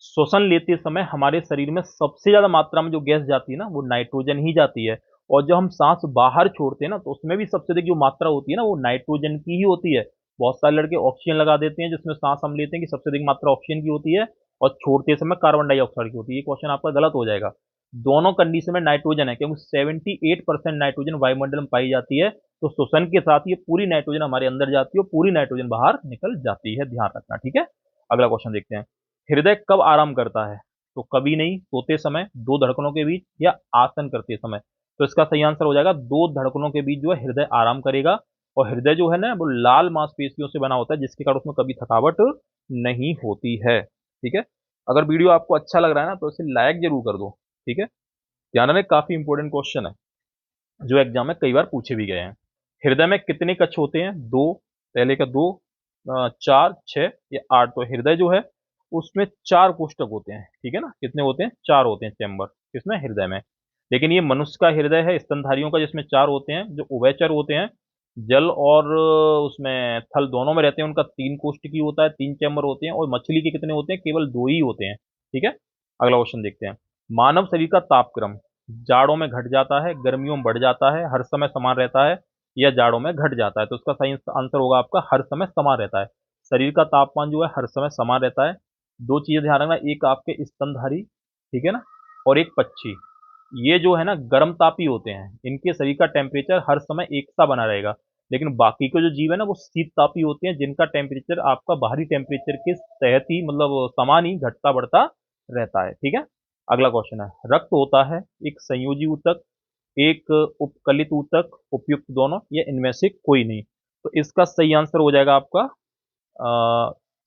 श्वसन लेते समय हमारे शरीर में सबसे ज्यादा मात्रा में जो गैस जाती है ना, वो नाइट्रोजन ही जाती है। और जब हम सांस बाहर छोड़ते हैं ना, तो उसमें भी सबसे अधिक जो मात्रा होती है ना, वो नाइट्रोजन की ही होती है। बहुत सारे लड़के ऑक्सीजन लगा देते हैं, जिसमें सांस हम लेते हैं कि सबसे अधिक मात्रा ऑक्सीजन की होती है, और छोड़ते समय कार्बन डाइऑक्साइड की होती है। ये क्वेश्चन आपका गलत हो जाएगा। दोनों कंडीशन में नाइट्रोजन है, क्योंकि 78% नाइट्रोजन वायुमंडल में पाई जाती है। तो श्वसन के साथ ये पूरी नाइट्रोजन हमारे अंदर जाती है और पूरी नाइट्रोजन बाहर निकल जाती है, ध्यान रखना, ठीक है। अगला क्वेश्चन देखते हैं, हृदय कब आराम करता है? तो कभी नहीं, सोते समय, दो धड़कनों के बीच, या आसन करते समय? तो इसका सही आंसर हो जाएगा दो धड़कनों के बीच जो है हृदय आराम करेगा। और हृदय जो है ना, वो लाल मांसपेशियों से बना होता है, जिसके कारण उसमें कभी थकावट नहीं होती है, ठीक है। अगर वीडियो आपको अच्छा लग रहा है ना, तो इसे लाइक जरूर कर दो, ठीक है। ध्यान रहे, काफी इंपॉर्टेंट क्वेश्चन है जो एग्जाम में कई बार पूछे भी गए हैं। हृदय में कितने कक्ष होते हैं? दो, पहले का दो, 4, 6 या 8। तो हृदय जो है उसमें 4 कोष्ठक होते हैं, ठीक है ना। कितने होते हैं? 4 होते हैं चैम्बर, किसमें? हृदय में। लेकिन ये मनुष्य का हृदय है स्तनधारियों का, जिसमें 4 होते हैं। जो उभयचर होते हैं, जल और उसमें थल दोनों में रहते हैं, उनका 3 कोष्ठकी होता है, 3 चैम्बर होते हैं। और मछली के कितने होते हैं? केवल 2 ही होते हैं, ठीक है। अगला क्वेश्चन देखते हैं, मानव शरीर का तापक्रम जाड़ों में घट जाता है, गर्मियों में बढ़ जाता है, हर समय समान रहता है, या जाड़ों में घट जाता है? तो इसका सही आंसर होगा आपका हर समय समान रहता है। शरीर का तापमान जो है हर समय समान रहता है। दो चीजें ध्यान रखना, एक आपके स्तनधारी, ठीक है ना, और एक पक्षी। ये जो है ना गर्म तापी होते हैं, इनके शरीर का टेम्परेचर हर समय एक सा बना रहेगा। लेकिन बाकी के जो जीव है ना, वो शीत तापी होते हैं, जिनका टेम्परेचर आपका बाहरी टेम्परेचर के तहत ही, मतलब समान ही घटता बढ़ता रहता है, ठीक है। अगला क्वेश्चन है, रक्त होता है एक संयोजी ऊतक, एक उपकलित ऊतक, उपयुक्त दोनों, या इनमें से कोई नहीं? तो इसका सही आंसर हो जाएगा आपका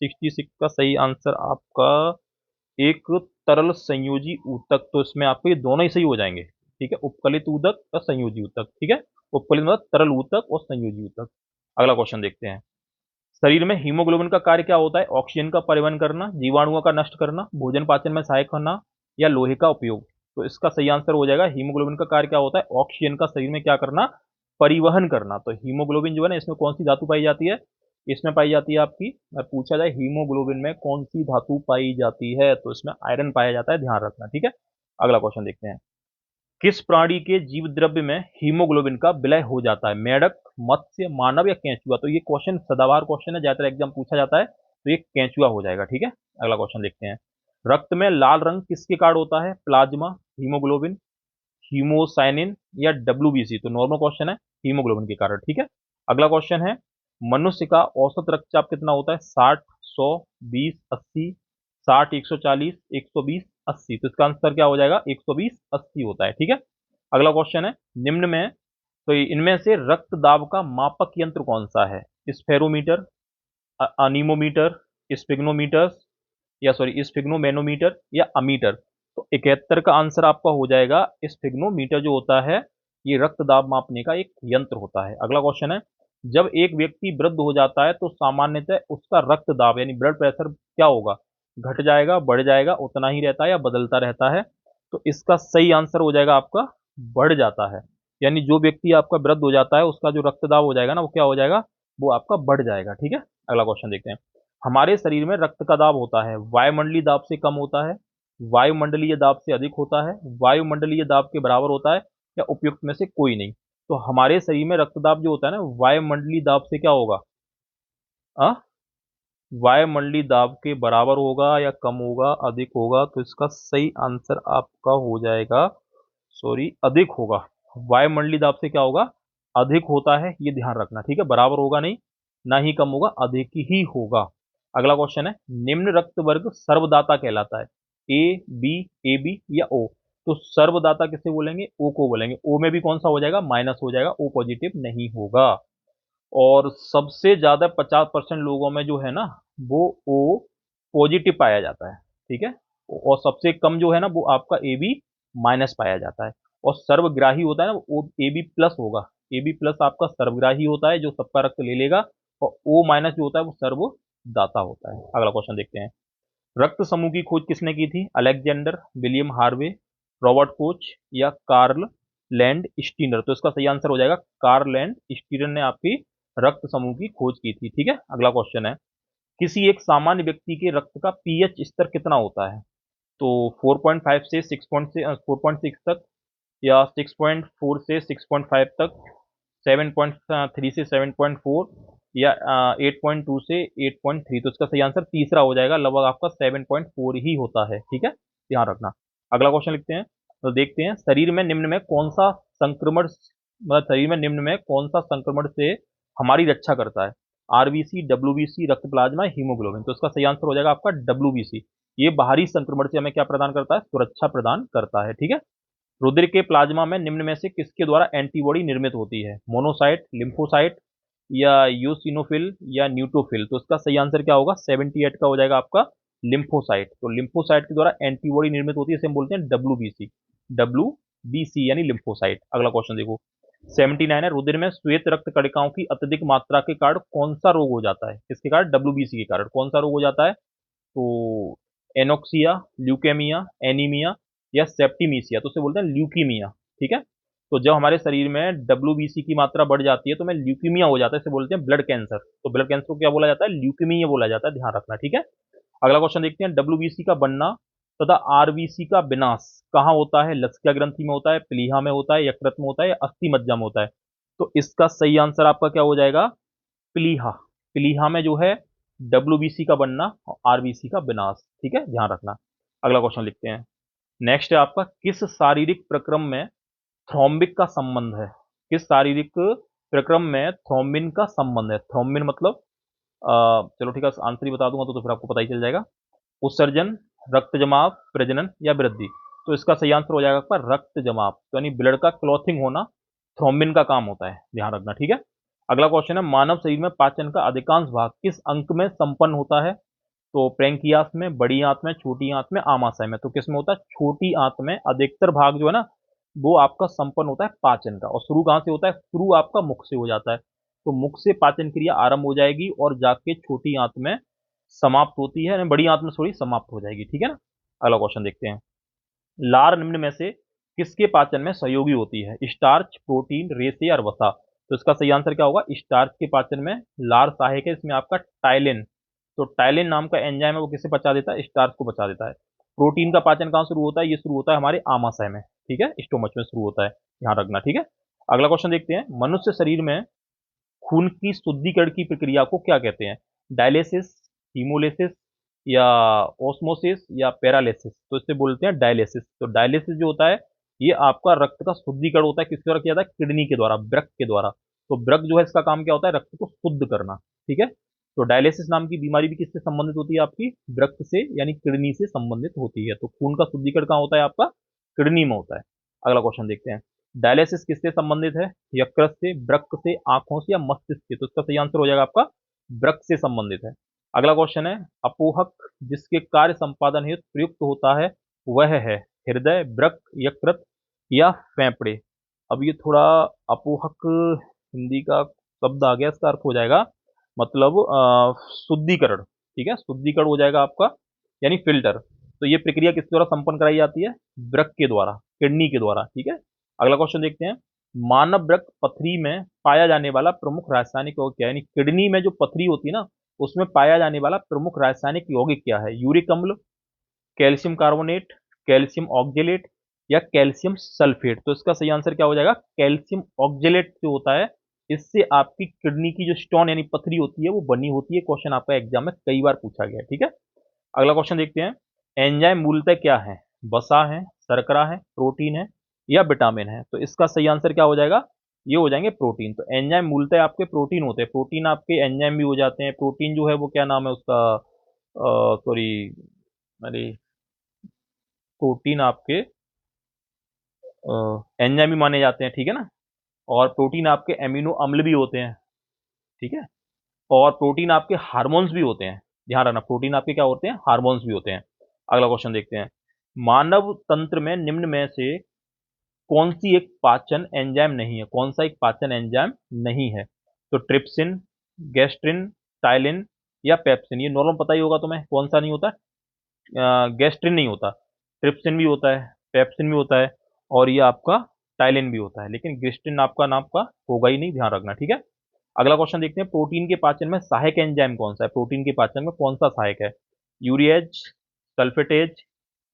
66 का सही आंसर आपका एक तरल संयोजी ऊतक। तो इसमें आपको ये दोनों ही सही हो जाएंगे, ठीक है, उपकलित ऊतक और संयोजी ऊतक, ठीक है, उपकलित मतलब तरल ऊतक और संयोजी ऊतक। अगला क्वेश्चन देखते हैं, शरीर में हीमोग्लोबिन का कार्य क्या होता है? ऑक्सीजन का परिवहन करना, जीवाणुओं का नष्ट करना, भोजन पाचन में सहायक होना या लोहे का उपयोग। तो इसका सही आंसर हो जाएगा, हीमोग्लोबिन का कार्य क्या होता है? ऑक्सीजन का शरीर में क्या करना? परिवहन करना। तो हीमोग्लोबिन जो है ना, इसमें कौन सी धातु पाई जाती है? इसमें पाई जाती है आपकी, अगर पूछा जाए हीमोग्लोबिन में कौन सी धातु पाई जाती है, तो इसमें आयरन पाया जाता है, ध्यान रखना, ठीक है। अगला क्वेश्चन देखते हैं, किस प्राणी के जीव द्रव्य में हीमोग्लोबिन का विलय हो जाता है? मेढक, मत्स्य, मानव या केंचुआ? तो ये क्वेश्चन सदाबहार क्वेश्चन है, ज्यादातर एग्जाम पूछा जाता है, तो ये केंचुआ हो जाएगा, ठीक है। अगला क्वेश्चन देखते हैं, रक्त में लाल रंग किसके कारण होता है? प्लाज्मा, हीमोग्लोबिन, हीमोसाइनिन या डब्ल्यूबीसी? तो नॉर्मल क्वेश्चन है, हीमोग्लोबिन के कारण, ठीक है। अगला क्वेश्चन है, मनुष्य का औसत रक्तचाप कितना होता है? 60, 100, 20, 80, 60, 140, 120, 80? तो इसका आंसर क्या हो जाएगा? 120, 80 होता है, ठीक है। अगला क्वेश्चन है, निम्न में तो इनमें से रक्त दाब का मापक यंत्र कौन सा है? स्फेरोमीटर, अनीमोमीटर, स्पिग्नोमीटर या सॉरी स्फिग्नोमेनोमीटर या अमीटर? तो 71 का आंसर आपका हो जाएगा स्फिग्नोमीटर जो होता है, ये रक्त दाब मापने का एक यंत्र होता है। अगला क्वेश्चन है, जब एक व्यक्ति वृद्ध हो जाता है तो सामान्यतः उसका रक्त दाब यानी ब्लड प्रेशर क्या होगा? घट जाएगा, बढ़ जाएगा, उतना ही रहता है या बदलता रहता है? तो इसका सही आंसर हो जाएगा आपका बढ़ जाता है। यानी जो व्यक्ति आपका वृद्ध हो जाता है उसका जो रक्त दाब हो जाएगा ना, वो क्या हो जाएगा? वो आपका बढ़ जाएगा, ठीक है। अगला क्वेश्चन देखते हैं, हमारे शरीर में रक्त का दाब होता है वायुमंडलीय दाब से कम होता है, वायुमंडलीय दाब से अधिक होता है, वायुमंडलीय दाब के बराबर होता है या उपयुक्त में से कोई नहीं? तो हमारे शरीर में रक्त दाब जो होता है ना, वायुमंडलीय दाब से क्या होगा? आ? वायुमंडलीय दाब के बराबर होगा या कम होगा, अधिक होगा? तो इसका सही आंसर आपका हो जाएगा, सॉरी अधिक होगा। वायुमंडलीय दाब से क्या होगा? अधिक होता है, ये ध्यान रखना, ठीक है। बराबर होगा नहीं, ना ही कम होगा, अधिक ही होगा। अगला क्वेश्चन है, निम्न रक्त वर्ग सर्वदाता कहलाता है? ए, बी, ए बी या ओ? तो सर्वदाता किसे बोलेंगे? ओ को बोलेंगे। ओ में भी कौन सा हो जाएगा? माइनस हो जाएगा, ओ पॉजिटिव नहीं होगा। और सबसे ज्यादा 50% लोगों में जो है ना, वो ओ पॉजिटिव पाया जाता है, ठीक है। और सबसे कम जो है ना, वो आपका ए बी माइनस पाया जाता है। और सर्वग्राही होता है ना, वो ए बी प्लस होगा। ए बी प्लस आपका सर्वग्राही होता है, जो सबका रक्त ले लेगा। और ओ माइनस जो होता है वो सर्वदाता होता है। अगला क्वेश्चन देखते हैं, रक्त समूह की खोज किसने की थी? Alexander, William Harvey, Robert Koch या कार्ल लैंड स्टीनर? तो इसका सही आंसर हो जाएगा कार्ल लैंड स्टीनर ने आपकी रक्त समूह की खोज की थी, ठीक है। अगला क्वेश्चन है, किसी एक सामान्य व्यक्ति के रक्त का पीएच स्तर कितना होता है? तो 4.5 से 4.6 तक, या 6.4 से 6.5 तक, 7.3 से 7.4 या 8.2 से 8.3? तो इसका सही आंसर तीसरा हो जाएगा, लगभग आपका 7.4 ही होता है, ठीक है, ध्यान रखना। अगला क्वेश्चन लिखते हैं, तो देखते हैं, शरीर में निम्न में कौन सा संक्रमण, मतलब शरीर में निम्न में कौन सा संक्रमण से हमारी रक्षा करता है? आरबीसी, डब्ल्यूबीसी, रक्त प्लाज्मा, हीमोग्लोबिन? तो इसका सही आंसर हो जाएगा आपका डब्ल्यूबीसी। ये बाहरी संक्रमण से हमें क्या प्रदान करता है? सुरक्षा प्रदान करता है, ठीक है। रुधिर के प्लाज्मा में निम्न में से किसके द्वारा एंटीबॉडी निर्मित होती है? मोनोसाइट, लिम्फोसाइट या यूसिनोफिल या न्यूट्रोफिल? तो इसका सही आंसर क्या होगा? 78 का हो जाएगा आपका लिम्फोसाइट। तो लिम्फोसाइट के द्वारा एंटीबॉडी निर्मित होती है, इसे हम बोलते हैं डब्ल्यूबीसी, डब्ल्यूबीसी यानी लिम्फोसाइट। अगला क्वेश्चन देखो, 79 है, रुधिर में श्वेत रक्त कणिकाओं की अत्यधिक मात्रा के कारण कौन सा रोग हो जाता है? किसके कारण? डब्ल्यूबीसी के कारण कौन सा रोग हो जाता है? तो एनोक्सिया, ल्यूकेमिया, एनीमिया या सेप्टिमीसिया? तो उसे बोलते हैं ल्यूकीमिया, ठीक है। तो जब हमारे शरीर में डब्ल्यूबीसी की मात्रा बढ़ जाती है तो में ल्यूकीमिया हो जाता है, इसे बोलते हैं ब्लड कैंसर। तो ब्लड कैंसर को क्या बोला जाता है? ल्यूकीमिया बोला जाता है, ध्यान रखना, ठीक है। अगला क्वेश्चन देखते हैं, डब्ल्यूबीसी का बनना तथा आरबीसी का विनाश कहाँ होता है? लसिका ग्रंथि में होता है, प्लीहा में होता है, यकृत में होता है या अस्थि मज्जा में होता है? तो इसका सही आंसर आपका क्या हो जाएगा? प्लीहा। प्लीहा में जो है डब्ल्यूबीसी का बनना और आरबीसी का विनाश, ठीक है, ध्यान रखना। अगला क्वेश्चन लिखते हैं, नेक्स्ट है आपका, किस शारीरिक प्रक्रम में थ्रोम्बिक का संबंध है? किस शारीरिक प्रक्रम में थ्रोम्बिन का संबंध है? थ्रोम्बिन मतलब चलो ठीक है, आंसर ही बता दूंगा तो फिर आपको पता ही चल जाएगा। उत्सर्जन, रक्त जमाव, प्रजनन या वृद्धि? तो इसका सही आंसर हो जाएगा आपका रक्त जमाव, तो यानी ब्लड का क्लॉथिंग होना थ्रोम्बिन का काम होता है, ध्यान रखना, ठीक है। अगला क्वेश्चन है, मानव शरीर में पाचन का अधिकांश भाग किस अंग में संपन्न होता है? तो पैंक्रियास में, बड़ी आंत में, छोटी आंत में, आमाशय में? तो किसमें होता है? छोटी आंत में अधिकतर भाग जो है ना, वो आपका संपन्न होता है पाचन का। और शुरू कहाँ से होता है? शुरू आपका मुख से हो जाता है। तो मुख से पाचन क्रिया आरंभ हो जाएगी और जाके छोटी आंत में समाप्त होती है, बड़ी आंत में थोड़ी समाप्त हो जाएगी। ठीक है ना। अगला क्वेश्चन देखते हैं। लार निम्न में से किसके पाचन में सहयोगी होती है? स्टार्च, प्रोटीन, रेसे और वसा। तो इसका सही आंसर क्या होगा? स्टार्च के पाचन में लार सहायक है, इसमें आपका टाइलिन। तो टाइलिन नाम का एंजाइम है, वो किसे पचा देता है? स्टार्च को पचा देता है। प्रोटीन का पाचन कहाँ शुरू होता है? ये शुरू होता है हमारे आमाशय में। ठीक है, स्टोमच में शुरू होता है, ध्यान रखना। ठीक है, अगला क्वेश्चन देखते हैं। मनुष्य शरीर में खून की शुद्धिकरण की प्रक्रिया को क्या कहते हैं? डायलिसिस, हीमोलिसिस या ओस्मोसिस या पैरालिसिस? तो इससे बोलते हैं डायलिसिस। तो डायलिसिस जो होता है ये आपका रक्त का शुद्धिकरण होता है। किसके द्वारा किया जाता है? किडनी के द्वारा, ब्रक के द्वारा। तो ब्रक जो है इसका काम क्या होता है? रक्त को शुद्ध करना। ठीक है, तो डायलिसिस नाम की बीमारी भी किससे संबंधित होती है? आपकी ब्रक से यानी किडनी से संबंधित होती है। तो खून का शुद्धिकरण कहाँ होता है? आपका किडनी में होता है। अगला क्वेश्चन देखते हैं। डायलिसिस किससे संबंधित है? यकृत से, ब्रक से, आंखों से या मस्तिष्क से? तो इसका सही आंसर हो जाएगा आपका ब्रक से संबंधित है। अगला क्वेश्चन है। अपोहक जिसके कार्य संपादन हेतु प्रयुक्त होता है वह है हृदय, ब्रक, यकृत या फेफड़े? अब ये थोड़ा अपोहक हिंदी का शब्द आ गया, इसका अर्थ हो जाएगा मतलब शुद्धिकरण। ठीक है, शुद्धिकरण हो जाएगा आपका यानी फिल्टर। तो ये प्रक्रिया किसके द्वारा संपन्न कराई जाती है? ब्रक के द्वारा, किडनी के द्वारा। ठीक है, अगला क्वेश्चन देखते हैं। मानव ब्रक पथरी में पाया जाने वाला प्रमुख रासायनिक यौगिक क्या है? यानी किडनी में जो पथरी होती है ना, उसमें पाया जाने वाला प्रमुख रासायनिक यौगिक क्या है? यूरिक अम्ल, कैल्शियम कार्बोनेट, कैल्शियम ऑक्जेलेट या कैल्शियम सल्फेट? तो इसका सही आंसर क्या हो जाएगा? कैल्शियम ऑक्जेलेट जो होता है, इससे आपकी किडनी की जो स्टोन यानी पथरी होती है वो बनी होती है। क्वेश्चन आपका एग्जाम में कई बार पूछा गया है। ठीक है, अगला क्वेश्चन देखते हैं। एंजाइम मूलतः क्या है? वसा है, शर्करा है, प्रोटीन है या विटामिन है? तो इसका सही आंसर क्या हो जाएगा? ये हो जाएंगे प्रोटीन। तो एंजाइम मूलतः आपके प्रोटीन होते हैं। प्रोटीन आपके एंजाइम भी हो जाते हैं। प्रोटीन जो है वो क्या नाम है उसका? सॉरी, अरे, प्रोटीन आपके एंजाइम भी माने जाते हैं। ठीक है ना। और प्रोटीन आपके एमिनो अम्ल भी होते हैं। ठीक है, और प्रोटीन आपके हार्मोन्स भी होते हैं। ध्यान रखना, प्रोटीन आपके क्या होते हैं? हार्मोन्स भी होते हैं। अगला क्वेश्चन देखते हैं। मानव तंत्र में निम्न में से कौन सी एक पाचन एंजाइम नहीं है? कौन सा एक पाचन एंजाइम नहीं है? तो ट्रिप्सिन, गैस्ट्रिन, टाइलिन या पेप्सिन? ये नॉर्मल पता ही होगा तुम्हें, कौन सा नहीं होता? गैस्ट्रिन नहीं होता, ट्रिप्सिन भी होता है, पेप्सिन भी होता है और ये आपका टाइलिन भी होता है, लेकिन गैस्ट्रिन आपका नाम का होगा ही नहीं, ध्यान रखना। ठीक है, अगला क्वेश्चन देखते हैं। प्रोटीन के पाचन में सहायक एंजाइम कौन सा है? प्रोटीन के पाचन में कौन सा सहायक है? यूरिएज, सल्फेटेज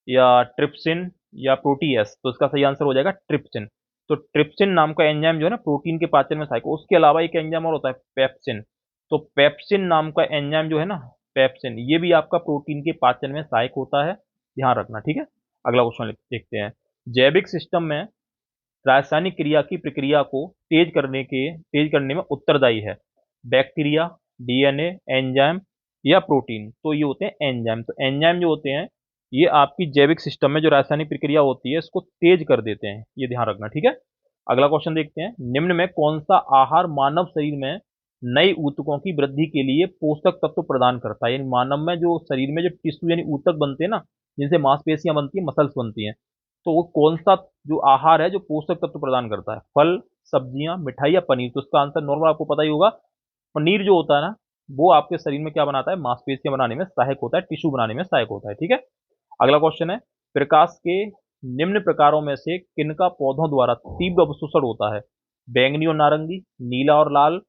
या ट्रिप्सिन या प्रोटीएस? तो इसका सही आंसर हो जाएगा ट्रिप्सिन। तो ट्रिप्सिन नाम का एंजाइम जो है ना प्रोटीन के पाचन में सहायक है। उसके अलावा एक एंजाइम और होता है पेप्सिन। तो पेप्सिन नाम का एंजाइम जो है ना, पेप्सिन, ये भी आपका प्रोटीन के पाचन में सहायक होता है, ध्यान रखना। ठीक है, अगला क्वेश्चन देखते हैं। जैविक सिस्टम में रासायनिक क्रिया की प्रक्रिया को तेज करने में उत्तरदायी है बैक्टीरिया, डीएनए, एंजाइम या प्रोटीन? तो ये होते हैं एंजाइम। तो एंजाइम जो होते हैं ये आपकी जैविक सिस्टम में जो रासायनिक प्रक्रिया होती है इसको तेज कर देते हैं, ये ध्यान रखना। ठीक है, अगला क्वेश्चन देखते हैं। निम्न में कौन सा आहार मानव शरीर में नई ऊतकों की वृद्धि के लिए पोषक तत्व प्रदान करता है? यानी मानव में जो शरीर में जो टिश्यू यानी ऊतक बनते हैं ना, जिनसे मांसपेशियां बनती है, मसल्स बनती हैं, तो वो कौन सा जो आहार है जो पोषक तत्व प्रदान करता है? फल, सब्जियां, मिठाई या पनीर? तो इसका आंसर नॉर्मल आपको पता ही होगा। पनीर जो होता है ना, वो आपके शरीर में क्या बनाता है? मांसपेशियां बनाने में सहायक होता है, टिश्यू बनाने में सहायक होता है। ठीक है, अगला क्वेश्चन है। प्रकाश के निम्न प्रकारों में से किनका पौधों द्वारा तीव्र अवशोषण होता है? बैंगनी और नारंगी, नीला और लाल,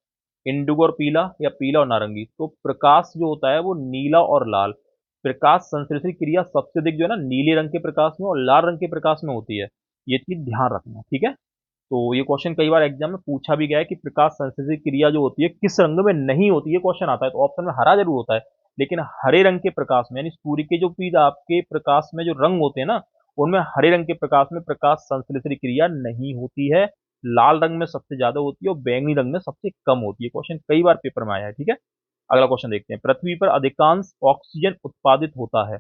इंडिगो और पीला या पीला और नारंगी? तो प्रकाश जो होता है वो नीला और लाल। प्रकाश संश्लेषण क्रिया सबसे अधिक जो है ना नीले रंग के प्रकाश में और लाल रंग के प्रकाश में होती है, ये चीज ध्यान रखना। ठीक है, तो ये क्वेश्चन कई बार एग्जाम में पूछा भी गया है कि प्रकाश संश्लेषण क्रिया जो होती है किस रंग में नहीं होती है, क्वेश्चन आता है तो ऑप्शन में हरा जरूर होता है, लेकिन हरे रंग के प्रकाश में यानी सूर्य के जो भी आपके प्रकाश में जो रंग होते हैं ना, उनमें हरे रंग के प्रकाश में प्रकाश संश्लेषण क्रिया नहीं होती है। लाल रंग में सबसे ज्यादा होती है और बैंगनी रंग में सबसे कम होती है। क्वेश्चन कई बार पेपर में आया है। ठीक है, अगला क्वेश्चन देखते हैं। पृथ्वी पर अधिकांश ऑक्सीजन उत्पादित होता है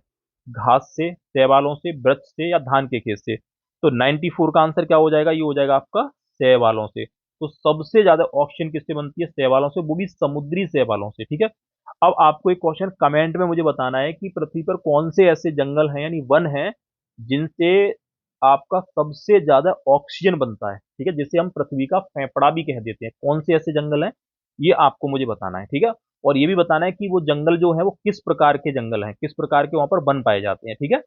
घास से, शैवालों से, वृक्ष से या धान के खेत से? तो 94 का आंसर क्या हो जाएगा? ये हो जाएगा आपका शैवालों से। तो सबसे ज्यादा ऑक्सीजन किससे बनती है? शैवालों से, वो भी समुद्री शैवालों से। ठीक है, अब आपको एक क्वेश्चन कमेंट में मुझे बताना है कि पृथ्वी पर कौन से ऐसे जंगल हैं यानी वन हैं जिनसे आपका सबसे ज्यादा ऑक्सीजन बनता है, ठीक है, जिसे हम पृथ्वी का फेफड़ा भी कह देते हैं। कौन से ऐसे जंगल हैं, ये आपको मुझे बताना है, ठीक है। और ये भी बताना है कि वो जंगल जो है वो किस प्रकार के जंगल हैं, किस प्रकार के वहां पर वन पाए जाते हैं, ठीक है।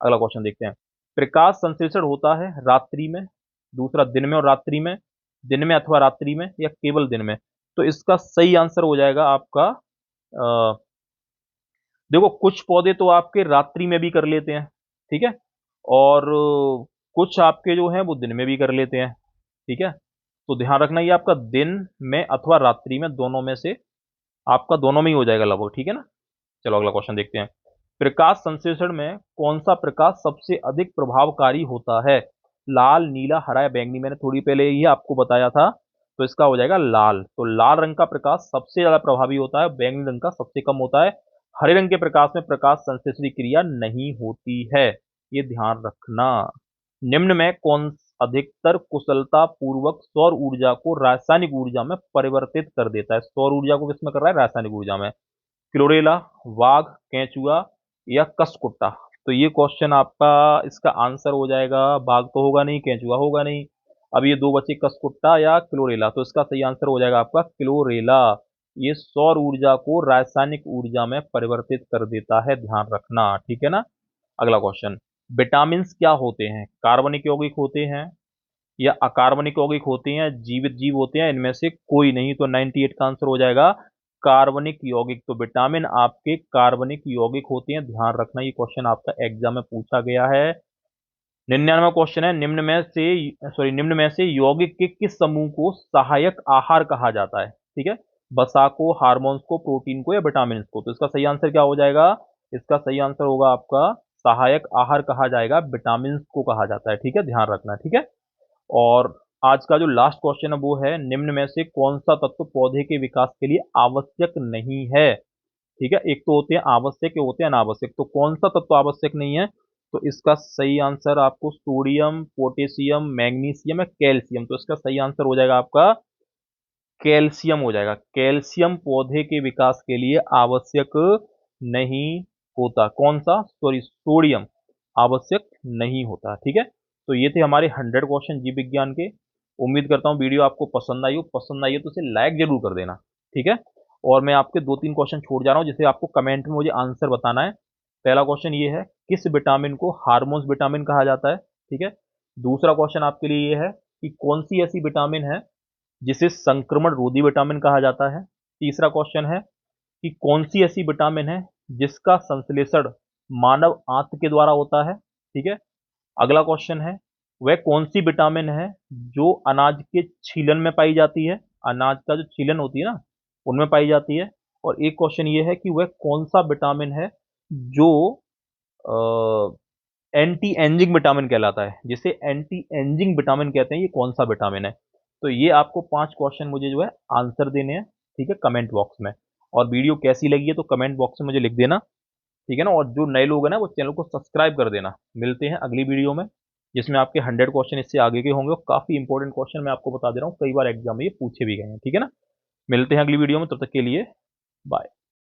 अगला क्वेश्चन देखते हैं। प्रकाश संश्लेषण होता है रात्रि में, दूसरा दिन में और रात्रि में, दिन में अथवा रात्रि में, या केवल दिन में। तो इसका सही आंसर हो जाएगा आपका देखो, कुछ पौधे तो आपके रात्रि में भी कर लेते हैं, ठीक है, और कुछ आपके जो हैं वो दिन में भी कर लेते हैं, ठीक है। तो ध्यान रखना, ये आपका दिन में अथवा रात्रि में, दोनों में से आपका दोनों में ही हो जाएगा लगभग, ठीक है ना। चलो अगला क्वेश्चन देखते हैं। प्रकाश संश्लेषण में कौन सा प्रकाश सबसे अधिक प्रभावकारी होता है? लाल, नीला, हरा या बैंगनी? मैंने थोड़ी पहले ही आपको बताया था, तो इसका हो जाएगा लाल। तो लाल रंग का प्रकाश सबसे ज्यादा प्रभावी होता है, बैंगनी रंग का सबसे कम होता है। हरे रंग के प्रकाश में प्रकाश संश्लेषणी क्रिया नहीं होती है, ये ध्यान रखना। निम्न में कौन अधिकतर कुशलता पूर्वक सौर ऊर्जा को रासायनिक ऊर्जा में परिवर्तित कर देता है? सौर ऊर्जा को किसमें कर रहा है? रासायनिक ऊर्जा में। क्लोरेला, वाघ, केंचुआ या कसकुट्टा? तो ये क्वेश्चन आपका, इसका आंसर हो जाएगा, बाघ तो होगा नहीं, केंचुआ होगा नहीं, अब ये दो बचे, कसकुट्टा या क्लोरेला। तो इसका सही आंसर हो जाएगा आपका क्लोरेला। ये सौर ऊर्जा को रासायनिक ऊर्जा में परिवर्तित कर देता है, ध्यान रखना, ठीक है ना। अगला क्वेश्चन। विटामिन क्या होते हैं? कार्बनिक यौगिक होते हैं या अकार्बनिक यौगिक होते हैं, जीवित जीव होते हैं, इनमें से कोई नहीं? तो 98 का आंसर हो जाएगा कार्बनिक यौगिक। तो विटामिन आपके कार्बनिक यौगिक होते हैं, ध्यान रखना, ये क्वेश्चन आपका एग्जाम में पूछा गया है। 99वां क्वेश्चन है, निम्न में से यौगिक के किस समूह को सहायक आहार कहा जाता है? ठीक है, वसा को, हार्मोन्स को, प्रोटीन को या विटामिन को? तो इसका सही आंसर क्या हो जाएगा? इसका सही आंसर होगा आपका सहायक आहार कहा जाएगा, विटामिन को कहा जाता है, ठीक है, ध्यान रखना, ठीक है। और आज का जो लास्ट क्वेश्चन है वो है, निम्न में से कौन सा तत्व पौधे के विकास के लिए आवश्यक नहीं है? ठीक है, एक तो होते हैं आवश्यक, एक होते हैं अनावश्यक। तो कौन सा तत्व आवश्यक नहीं है? तो इसका सही आंसर आपको सोडियम, पोटेशियम, मैग्नीशियम या कैल्शियम? तो इसका सही आंसर हो जाएगा आपका कैल्शियम हो जाएगा। कैल्शियम पौधे के विकास के लिए आवश्यक नहीं होता। कौन सा? सॉरी, सोडियम आवश्यक नहीं होता, ठीक है। तो ये थे हमारे 100 क्वेश्चन जीव विज्ञान के। उम्मीद करता हूँ वीडियो आपको पसंद आई हो तो इसे लाइक जरूर कर देना, ठीक है। और मैं आपके 2-3 क्वेश्चन छोड़ जा रहा हूँ, जिसे आपको कमेंट में मुझे आंसर बताना है। पहला क्वेश्चन ये है, किस विटामिन को हार्मोन्स विटामिन कहा जाता है? ठीक है। दूसरा क्वेश्चन आपके लिए ये है कि कौन सी ऐसी विटामिन है जिसे संक्रमण रोधी विटामिन कहा जाता है? तीसरा क्वेश्चन है कि कौन सी ऐसी विटामिन है जिसका संश्लेषण मानव आंत के द्वारा होता है? ठीक है। अगला क्वेश्चन है, वह कौन सी विटामिन है जो अनाज के छीलन में पाई जाती है? अनाज का जो छीलन होती है ना, उनमें पाई जाती है। और एक क्वेश्चन ये है कि वह कौन सा विटामिन है जो एंटी एंजिंग विटामिन कहलाता है, जिसे एंटी एंजिंग विटामिन कहते हैं, ये कौन सा विटामिन है? तो ये आपको 5 क्वेश्चन मुझे जो है आंसर देने हैं, ठीक है, कमेंट बॉक्स में। और वीडियो कैसी लगी है तो कमेंट बॉक्स में मुझे लिख देना, ठीक है ना। और जो नए लोग हैं ना, वो चैनल को सब्सक्राइब कर देना। मिलते हैं अगली वीडियो में, जिसमें आपके 100 क्वेश्चन इससे आगे के होंगे, और काफी इंपॉर्टेंट क्वेश्चन मैं आपको बता दे रहा हूँ, कई बार एग्जाम में ये पूछे भी गए हैं, ठीक है ना। मिलते हैं अगली वीडियो में, तब तक के लिए बाय।